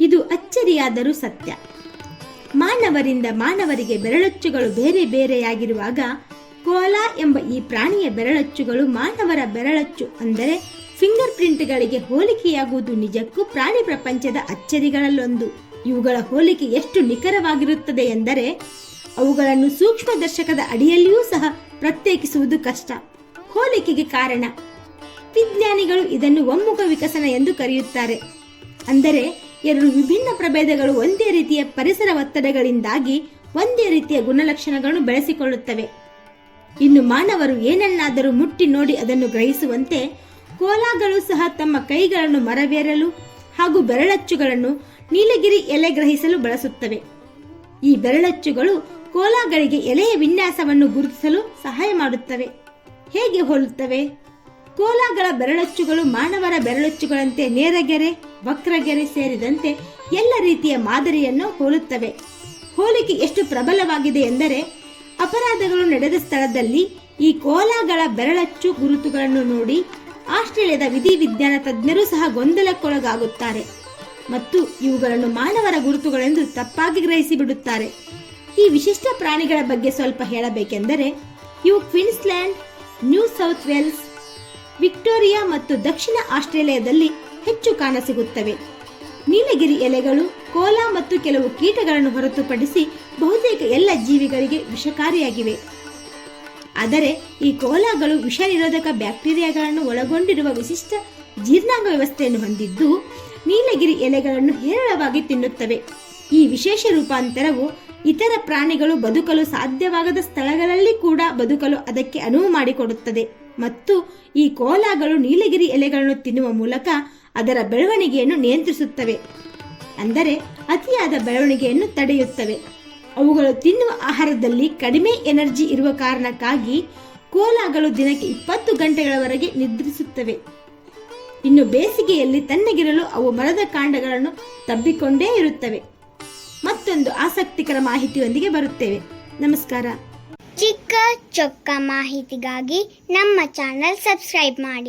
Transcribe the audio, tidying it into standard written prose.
ಇದು ಅಚ್ಚರಿಯಾದರೂ ಸತ್ಯ. ಮಾನವರಿಂದ ಮಾನವರಿಗೆ ಬೆರಳಚ್ಚುಗಳು ಬೇರೆ ಬೇರೆಯಾಗಿರುವಾಗ ಕೋಲಾ ಎಂಬ ಈ ಪ್ರಾಣಿಯ ಬೆರಳಚ್ಚುಗಳು ಮಾನವರ ಬೆರಳಚ್ಚು ಅಂದರೆ ಫಿಂಗರ್ ಪ್ರಿಂಟ್ಗಳಿಗೆ ಹೋಲಿಕೆಯಾಗುವುದು ನಿಜಕ್ಕೂ ಪ್ರಾಣಿ ಪ್ರಪಂಚದ ಅಚ್ಚರಿಗಳಲ್ಲೊಂದು. ಇವುಗಳ ಹೋಲಿಕೆ ಎಷ್ಟು ನಿಖರವಾಗಿರುತ್ತದೆ ಎಂದರೆ ಅವುಗಳನ್ನು ಸೂಕ್ಷ್ಮದರ್ಶಕದ ಅಡಿಯಲ್ಲಿಯೂ ಸಹ ಪ್ರತ್ಯೇಕಿಸುವುದು ಕಷ್ಟ. ಹೋಲಿಕೆಗೆ ಕಾರಣ ವಿಜ್ಞಾನಿಗಳು ಇದನ್ನು ಒಮ್ಮುಖ ವಿಕಸನ ಎಂದು ಕರೆಯುತ್ತಾರೆ. ಅಂದರೆ ಎರಡು ವಿಭಿನ್ನ ಪ್ರಭೇದಗಳು ಒಂದೇ ರೀತಿಯ ಪರಿಸರ ಒತ್ತಡಗಳಿಂದಾಗಿ ಒಂದೇ ರೀತಿಯ ಗುಣಲಕ್ಷಣಗಳನ್ನು ಬೆಳೆಸಿಕೊಳ್ಳುತ್ತವೆ. ಇನ್ನು ಮಾನವರು ಏನನ್ನಾದರೂ ಮುಟ್ಟಿ ನೋಡಿ ಅದನ್ನು ಗ್ರಹಿಸುವಂತೆ ಕೋಲಾಗಳು ಸಹ ತಮ್ಮ ಕೈಗಳನ್ನು ಮರವೇರಲು ಹಾಗೂ ಬೆರಳಚ್ಚುಗಳನ್ನು ನೀಲಗಿರಿ ಎಲೆ ಗ್ರಹಿಸಲು ಬಳಸುತ್ತವೆ. ಈ ಬೆರಳಚ್ಚುಗಳು ಕೋಲಾಗಳಿಗೆ ಎಲೆಯ ವಿನ್ಯಾಸವನ್ನು ಗುರುತಿಸಲು ಸಹಾಯ ಮಾಡುತ್ತವೆ. ಹೇಗೆ ಹೋಲುತ್ತವೆ? ಕೋಲಾಗಳ ಬೆರಳಚ್ಚುಗಳು ಮಾನವರ ಬೆರಳಚ್ಚುಗಳಂತೆ ನೇರಗೆರೆ, ವಕ್ರಗೆರೆ ಸೇರಿದಂತೆ ಎಲ್ಲ ರೀತಿಯ ಮಾದರಿಯನ್ನು ಹೋಲುತ್ತವೆ. ಹೋಲಿಕೆ ಎಷ್ಟು ಪ್ರಬಲವಾಗಿದೆ ಎಂದರೆ ಅಪರಾಧಗಳು ನಡೆದ ಸ್ಥಳದಲ್ಲಿ ಈ ಕೋಲಾಗಳ ಬೆರಳಚ್ಚು ಗುರುತುಗಳನ್ನು ನೋಡಿ ಆಸ್ಟ್ರೇಲಿಯಾದ ವಿಧಿವಿಜ್ಞಾನ ತಜ್ಞರು ಸಹ ಗೊಂದಲಕ್ಕೊಳಗಾಗುತ್ತಾರೆ ಮತ್ತು ಇವುಗಳನ್ನು ಮಾನವರ ಗುರುತುಗಳೆಂದು ತಪ್ಪಾಗಿ ಗ್ರಹಿಸಿ ಬಿಡುತ್ತಾರೆ. ಈ ವಿಶಿಷ್ಟ ಪ್ರಾಣಿಗಳ ಬಗ್ಗೆ ಸ್ವಲ್ಪ ಹೇಳಬೇಕೆಂದರೆ ಇವು Queensland, new south Wales, Victoria ಮತ್ತು ದಕ್ಷಿಣ ಆಸ್ಟ್ರೇಲಿಯಾದಲ್ಲಿ ಹೆಚ್ಚು ಕಾಣಸಿಗುತ್ತವೆ. ನೀಲಗಿರಿ ಎಲೆಗಳು ಕೋಲಾ ಮತ್ತು ಕೆಲವು ಕೀಟಗಳನ್ನು ಹೊರತುಪಡಿಸಿ ಬಹುತೇಕ ಎಲ್ಲ ಜೀವಿಗಳಿಗೆ ವಿಷಕಾರಿಯಾಗಿವೆ. ಆದರೆ ಈ ಕೋಲಾಗಳು ವಿಷ ನಿರೋಧಕ ಬ್ಯಾಕ್ಟೀರಿಯಾಗಳನ್ನು ಒಳಗೊಂಡಿರುವ ವಿಶಿಷ್ಟ ಜೀರ್ಣಾಂಗ ವ್ಯವಸ್ಥೆಯನ್ನು ಹೊಂದಿದ್ದು ನೀಲಗಿರಿ ಎಲೆಗಳನ್ನು ಹೇರಳವಾಗಿ ತಿನ್ನುತ್ತವೆ. ಈ ವಿಶೇಷ ರೂಪಾಂತರವು ಇತರ ಪ್ರಾಣಿಗಳು ಬದುಕಲು ಸಾಧ್ಯವಾಗದ ಸ್ಥಳಗಳಲ್ಲಿ ಕೂಡ ಬದುಕಲು ಅದಕ್ಕೆ ಅನುವು ಮಾಡಿಕೊಡುತ್ತದೆ ಮತ್ತು ಈ ಕೋಲಾಗಳು ನೀಲಗಿರಿ ಎಲೆಗಳನ್ನು ತಿನ್ನುವ ಮೂಲಕ ಅದರ ಬೆಳವಣಿಗೆಯನ್ನು ನಿಯಂತ್ರಿಸುತ್ತವೆ. ಅಂದರೆ ಅತಿಯಾದ ಬೆಳವಣಿಗೆಯನ್ನು ತಡೆಯುತ್ತವೆ. ಅವುಗಳು ತಿನ್ನುವ ಆಹಾರದಲ್ಲಿ ಕಡಿಮೆ ಎನರ್ಜಿ ಇರುವ ಕಾರಣಕ್ಕಾಗಿ ಕೋಲಾಗಳು ದಿನಕ್ಕೆ 20 ಗಂಟೆಗಳವರೆಗೆ ನಿದ್ರಿಸುತ್ತವೆ. ಇನ್ನು ಬೇಸಿಗೆಯಲ್ಲಿ ತಣ್ಣಗಿರಲು ಅವು ಮರದ ಕಾಂಡಗಳನ್ನು ತಬ್ಬಿಕೊಂಡೇ ಇರುತ್ತವೆ. ಮತ್ತೊಂದು ಆಸಕ್ತಿಕರ ಮಾಹಿತಿಯೊಂದಿಗೆ ಬರುತ್ತೇವೆ. ನಮಸ್ಕಾರ. ಚಿಕ್ಕ ಚೊಕ್ಕ ಮಾಹಿತಿಗಾಗಿ ನಮ್ಮ ಚಾನೆಲ್ ಸಬ್ಸ್ಕ್ರೈಬ್ ಮಾಡಿ.